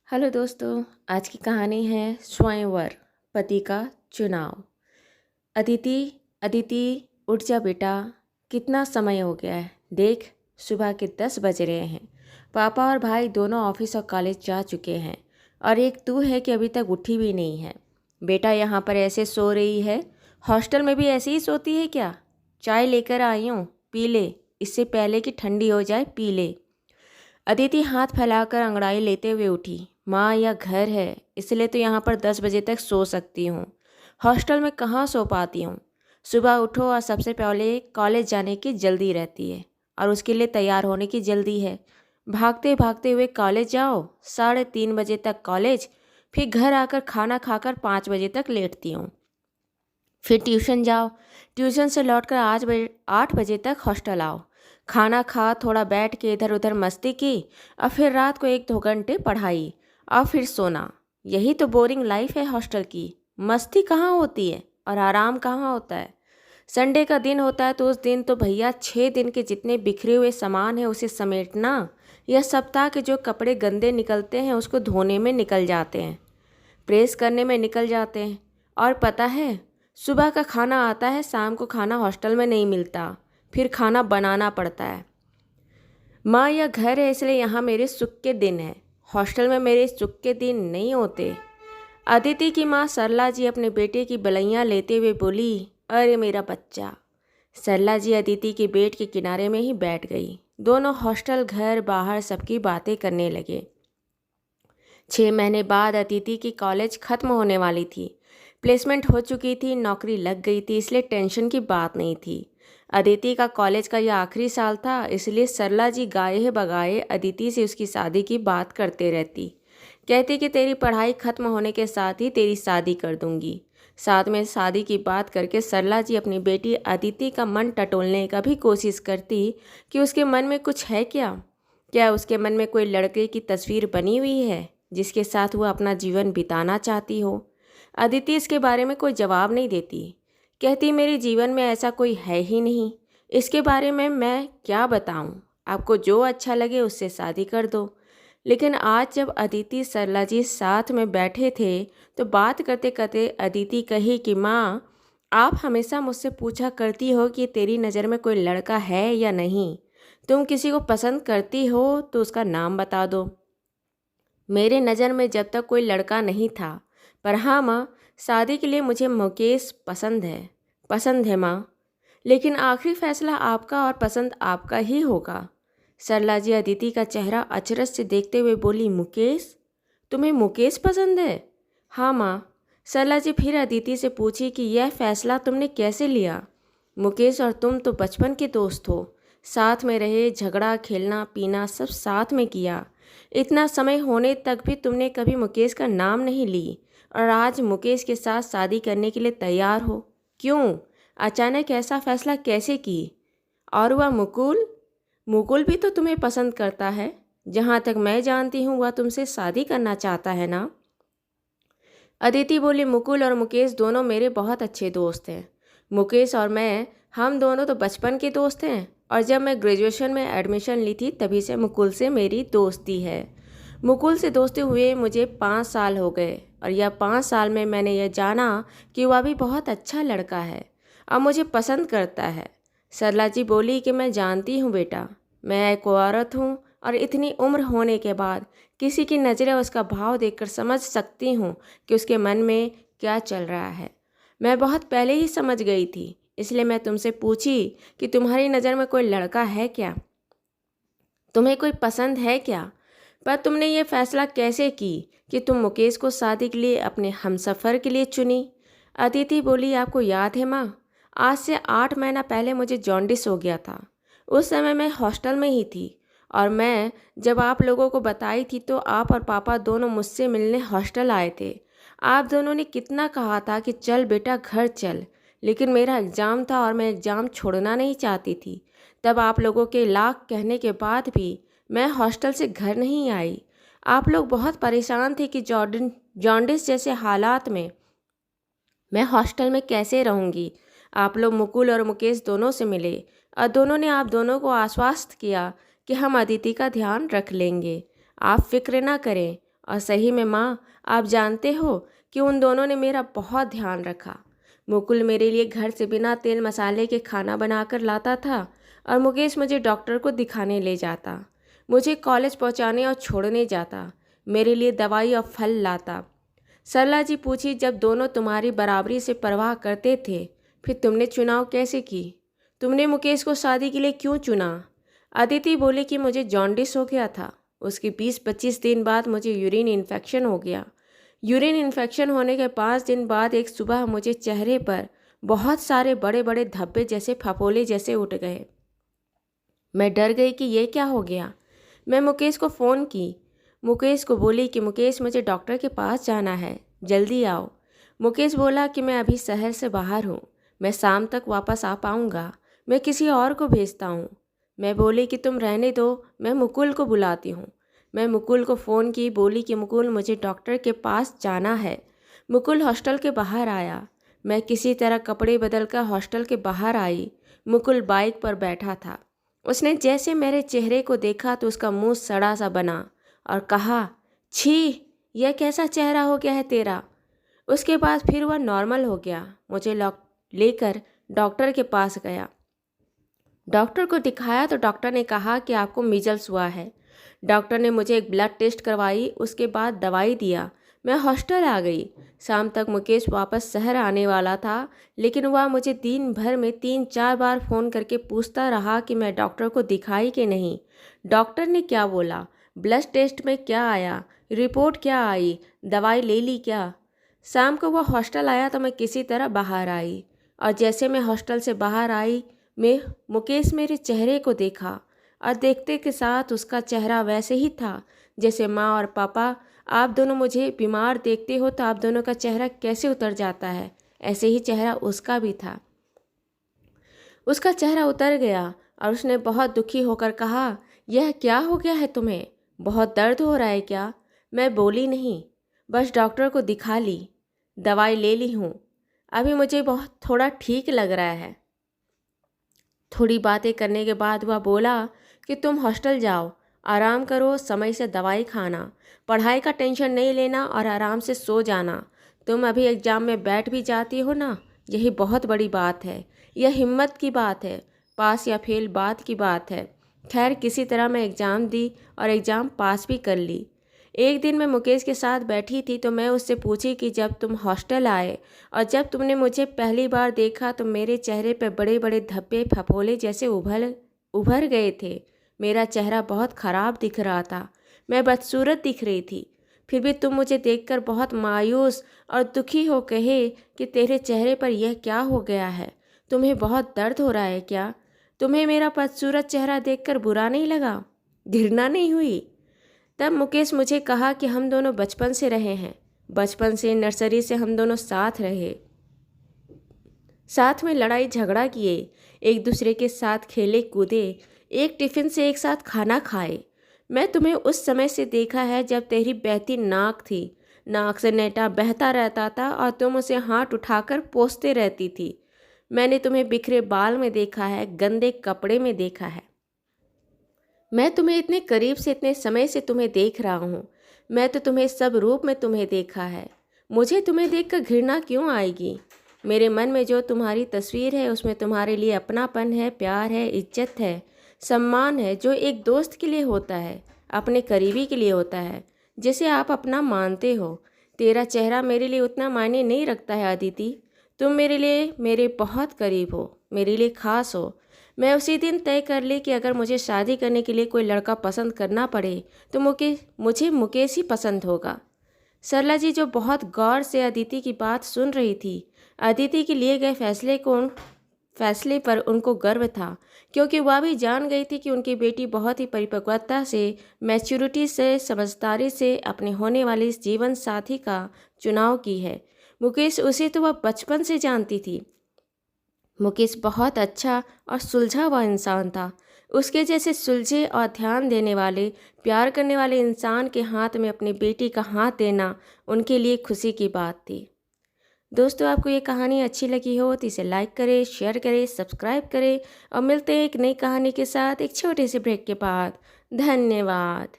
Hello दोस्तों। आज की कहानी है स्वयंवर पति का चुनाव। अदिति अदिति, उठ जा बेटा। कितना समय हो गया है, देख सुबह के 10 बज रहे हैं। पापा और भाई दोनों ऑफिस और कॉलेज जा चुके हैं और एक तू है कि अभी तक उठी भी नहीं है। बेटा यहाँ पर ऐसे सो रही है, हॉस्टल में भी ऐसे ही सोती है क्या? चाय लेकर आई हूँ, पी ले, इससे पहले कि ठंडी हो जाए, पी ले। अदिति हाथ फैलाकर अंगड़ाई लेते हुए उठी। माँ, यह घर है, इसलिए तो यहाँ पर 10 बजे तक सो सकती हूँ। हॉस्टल में कहाँ सो पाती हूँ। सुबह उठो और सबसे पहले कॉलेज जाने की जल्दी रहती है और उसके लिए तैयार होने की जल्दी है। भागते भागते हुए कॉलेज जाओ, 3:30 बजे तक कॉलेज, फिर घर आकर खाना खाकर 5 बजे तक लेटती हूँ। फिर ट्यूशन जाओ, ट्यूशन से लौटकर 8 बजे तक हॉस्टल आओ, खाना खा, थोड़ा बैठ के इधर उधर मस्ती की और फिर रात को 1-2 घंटे पढ़ाई और फिर सोना। यही तो बोरिंग लाइफ है हॉस्टल की। मस्ती कहाँ होती है और आराम कहाँ होता है। संडे का दिन होता है तो उस दिन तो भैया 6 दिन के जितने बिखरे हुए सामान हैं उसे समेटना, या सप्ताह के जो कपड़े गंदे निकलते हैं उसको धोने में निकल जाते हैं, प्रेस करने में निकल जाते हैं। और पता है, सुबह का खाना आता है, शाम को खाना हॉस्टल में नहीं मिलता, फिर खाना बनाना पड़ता है। माँ, यह घर है इसलिए यहाँ मेरे सुख के दिन हैं, हॉस्टल में मेरे सुख के दिन नहीं होते। अदिति की माँ सरला जी अपने बेटे की बलैयाँ लेते हुए बोली, अरे मेरा बच्चा। सरला जी अदिति के बेड के किनारे में ही बैठ गई। दोनों हॉस्टल, घर, बाहर सबकी बातें करने लगे। 6 महीने बाद अदिति की कॉलेज ख़त्म होने वाली थी। प्लेसमेंट हो चुकी थी, नौकरी लग गई थी, इसलिए टेंशन की बात नहीं थी। अदिति का कॉलेज का यह आखिरी साल था, इसलिए सरला जी गाये बगाए अदिति से उसकी शादी की बात करते रहती। कहती कि तेरी पढ़ाई ख़त्म होने के साथ ही तेरी शादी कर दूंगी। साथ में शादी की बात करके सरला जी अपनी बेटी अदिति का मन टटोलने का भी कोशिश करती कि उसके मन में कुछ है क्या। क्या उसके मन में कोई लड़के की तस्वीर बनी हुई है जिसके साथ वह अपना जीवन बिताना चाहती हो। अदिति इसके बारे में कोई जवाब नहीं देती। कहती, मेरे जीवन में ऐसा कोई है ही नहीं, इसके बारे में मैं क्या बताऊं। आपको जो अच्छा लगे उससे शादी कर दो। लेकिन आज जब अदिति सरला जी साथ में बैठे थे तो बात करते करते अदिति कही कि माँ, आप हमेशा मुझसे पूछा करती हो कि तेरी नज़र में कोई लड़का है या नहीं। तुम किसी को पसंद करती हो तो उसका नाम बता दो। मेरे नज़र में जब तक कोई लड़का नहीं था, पर हाँ माँ, शादी के लिए मुझे मुकेश पसंद है माँ। लेकिन आखिरी फैसला आपका और पसंद आपका ही होगा। सरला जी अदिति का चेहरा अचरज से देखते हुए बोली, मुकेश? तुम्हें मुकेश पसंद है? हाँ माँ। सरला जी फिर अदिति से पूछी कि यह फैसला तुमने कैसे लिया? मुकेश और तुम तो बचपन के दोस्त हो, साथ में रहे, झगड़ा, खेलना, पीना सब साथ में किया। इतना समय होने तक भी तुमने कभी मुकेश का नाम नहीं ली और आज मुकेश के साथ शादी करने के लिए तैयार हो। क्यों? अचानक ऐसा फैसला कैसे की? और वह मुकुल भी तो तुम्हें पसंद करता है। जहाँ तक मैं जानती हूँ वह तुमसे शादी करना चाहता है ना? अदिति बोली, मुकुल और मुकेश दोनों मेरे बहुत अच्छे दोस्त हैं। मुकेश और मैं, हम दोनों तो बचपन के दोस्त हैं और जब मैं ग्रेजुएशन में एडमिशन ली थी तभी से मुकुल से मेरी दोस्ती है। मुकुल से दोस्ती हुए मुझे 5 साल हो गए और यह 5 साल में मैंने यह जाना कि वह भी बहुत अच्छा लड़का है और मुझे पसंद करता है। सरला जी बोली कि मैं जानती हूँ बेटा, मैं एक औरत हूँ और इतनी उम्र होने के बाद किसी की नज़रें उसका भाव देखकर समझ सकती हूँ कि उसके मन में क्या चल रहा है। मैं बहुत पहले ही समझ गई थी, इसलिए मैं तुमसे पूछी कि तुम्हारी नज़र में कोई लड़का है क्या, तुम्हें कोई पसंद है क्या। पर तुमने ये फैसला कैसे की कि तुम मुकेश को शादी के लिए अपने हमसफ़र के लिए चुनी? अदिति बोली, आपको याद है माँ, आज से 8 महीना पहले मुझे जॉन्डिस हो गया था। उस समय मैं हॉस्टल में ही थी और मैं जब आप लोगों को बताई थी तो आप और पापा दोनों मुझसे मिलने हॉस्टल आए थे। आप दोनों ने कितना कहा था कि चल बेटा घर चल, लेकिन मेरा एग्ज़ाम था और मैं एग्ज़ाम छोड़ना नहीं चाहती थी। तब आप लोगों के लाख कहने के बाद भी मैं हॉस्टल से घर नहीं आई। आप लोग बहुत परेशान थे कि जॉन्डिस जैसे हालात में मैं हॉस्टल में कैसे रहूँगी। आप लोग मुकुल और मुकेश दोनों से मिले और दोनों ने आप दोनों को आश्वस्त किया कि हम अदिति का ध्यान रख लेंगे, आप फिक्र ना करें और सही में माँ, आप जानते हो कि उन दोनों ने मेरा बहुत ध्यान रखा। मुकुल मेरे लिए घर से बिना तेल मसाले के खाना बनाकर लाता था और मुकेश मुझे डॉक्टर को दिखाने ले जाता, मुझे कॉलेज पहुंचाने और छोड़ने जाता, मेरे लिए दवाई और फल लाता। सरला जी पूछी, जब दोनों तुम्हारी बराबरी से परवाह करते थे, फिर तुमने चुनाव कैसे की? तुमने मुकेश को शादी के लिए क्यों चुना? अदिति बोली कि मुझे जॉन्डिस हो गया था। उसके 20-25 दिन बाद मुझे यूरिन इन्फेक्शन हो गया। यूरिन इन्फेक्शन होने के 5 दिन बाद एक सुबह मुझे चेहरे पर बहुत सारे बड़े बड़े धब्बे जैसे फफोले जैसे उठ गए। मैं डर गई कि ये क्या हो गया। मैं मुकेश को फ़ोन की। मुकेश को बोली कि मुकेश, मुझे डॉक्टर के पास जाना है, जल्दी आओ। मुकेश बोला कि मैं अभी शहर से बाहर हूँ, मैं शाम तक वापस आ पाऊँगा, मैं किसी और को भेजता हूँ। मैं बोली कि तुम रहने दो, मैं मुकुल को बुलाती हूँ। मैं मुकुल को फ़ोन की, बोली कि मुकुल, मुझे डॉक्टर के पास जाना है। मुकुल हॉस्टल के बाहर आया। मैं किसी तरह कपड़े बदलकर हॉस्टल के बाहर आई। मुकुल बाइक पर बैठा था। उसने जैसे मेरे चेहरे को देखा तो उसका मुंह सड़ा सा बना और कहा, छी, यह कैसा चेहरा हो गया है तेरा। उसके बाद फिर वह नॉर्मल हो गया। मुझे लेकर डॉक्टर के पास गया। डॉक्टर को दिखाया तो डॉक्टर ने कहा कि आपको मीजल्स हुआ है। डॉक्टर ने मुझे एक ब्लड टेस्ट करवाई, उसके बाद दवाई दिया। मैं हॉस्टल आ गई। शाम तक मुकेश वापस शहर आने वाला था, लेकिन वह मुझे दिन भर में 3-4 बार फ़ोन करके पूछता रहा कि मैं डॉक्टर को दिखाई कि नहीं, डॉक्टर ने क्या बोला, ब्लड टेस्ट में क्या आया, रिपोर्ट क्या आई, दवाई ले ली क्या। शाम को वह हॉस्टल आया तो मैं किसी तरह बाहर आई, और जैसे मैं हॉस्टल से बाहर आई, मैं मुकेश मेरे चेहरे को देखा और देखते के साथ उसका चेहरा वैसे ही था जैसे माँ और पापा, आप दोनों मुझे बीमार देखते हो तो आप दोनों का चेहरा कैसे उतर जाता है, ऐसे ही चेहरा उसका भी था। उसका चेहरा उतर गया और उसने बहुत दुखी होकर कहा, यह क्या हो गया है तुम्हें, बहुत दर्द हो रहा है क्या? मैं बोली नहीं, बस डॉक्टर को दिखा ली, दवाई ले ली हूँ, अभी मुझे बहुत थोड़ा ठीक लग रहा है। थोड़ी बातें करने के बाद वह बोला कि तुम हॉस्टल जाओ, आराम करो, समय से दवाई खाना, पढ़ाई का टेंशन नहीं लेना और आराम से सो जाना। तुम अभी एग्ज़ाम में बैठ भी जाती हो ना, यही बहुत बड़ी बात है, यह हिम्मत की बात है, पास या फेल बात की बात है। खैर, किसी तरह मैं एग्ज़ाम दी और एग्ज़ाम पास भी कर ली। एक दिन मैं मुकेश के साथ बैठी थी तो मैं उससे पूछी कि जब तुम हॉस्टल आए और जब तुमने मुझे पहली बार देखा तो मेरे चेहरे पर बड़े बड़े धब्बे फफोले जैसे उभर गए थे। मेरा चेहरा बहुत ख़राब दिख रहा था, मैं बदसूरत दिख रही थी। फिर भी तुम मुझे देखकर बहुत मायूस और दुखी हो कहे कि तेरे चेहरे पर यह क्या हो गया है, तुम्हें बहुत दर्द हो रहा है क्या? तुम्हें मेरा बदसूरत चेहरा देखकर बुरा नहीं लगा, घृणा नहीं हुई? तब मुकेश मुझे कहा कि हम दोनों बचपन से रहे हैं, बचपन से नर्सरी से हम दोनों साथ रहे, साथ में लड़ाई झगड़ा किए, एक दूसरे के साथ खेले कूदे, एक टिफ़िन से एक साथ खाना खाए। मैं तुम्हें उस समय से देखा है जब तेरी बहती नाक थी, नाक से नेटा बहता रहता था और तुम उसे हाथ उठाकर पोंछते रहती थी। मैंने तुम्हें बिखरे बाल में देखा है, गंदे कपड़े में देखा है। मैं तुम्हें इतने करीब से इतने समय से तुम्हें देख रहा हूँ, मैं तो तुम्हें सब रूप में तुम्हें देखा है। मुझे तुम्हें देखकर घृणा क्यों आएगी? मेरे मन में जो तुम्हारी तस्वीर है उसमें तुम्हारे लिए अपनापन है, प्यार है, इज्जत है, सम्मान है, जो एक दोस्त के लिए होता है, अपने करीबी के लिए होता है, जिसे आप अपना मानते हो। तेरा चेहरा मेरे लिए उतना मायने नहीं रखता है अदिति। तुम मेरे लिए मेरे बहुत करीब हो, मेरे लिए ख़ास हो। मैं उसी दिन तय कर ली कि अगर मुझे शादी करने के लिए कोई लड़का पसंद करना पड़े तो मुझे मुकेश ही पसंद होगा। सरला जी जो बहुत गौर से अदिति की बात सुन रही थी, अदिति के लिए गए फैसले पर उनको गर्व था, क्योंकि वह भी जान गई थी कि उनकी बेटी बहुत ही परिपक्वता से, मैच्योरिटी से, समझदारी से अपने होने वाले इस जीवन साथी का चुनाव की है। मुकेश, उसे तो वह बचपन से जानती थी। मुकेश बहुत अच्छा और सुलझा हुआ इंसान था। उसके जैसे सुलझे और ध्यान देने वाले, प्यार करने वाले इंसान के हाथ में अपनी बेटी का हाथ देना उनके लिए खुशी की बात थी। दोस्तों, आपको ये कहानी अच्छी लगी हो तो इसे लाइक करें, शेयर करें, सब्सक्राइब करें और मिलते हैं एक नई कहानी के साथ एक छोटे से ब्रेक के बाद। धन्यवाद।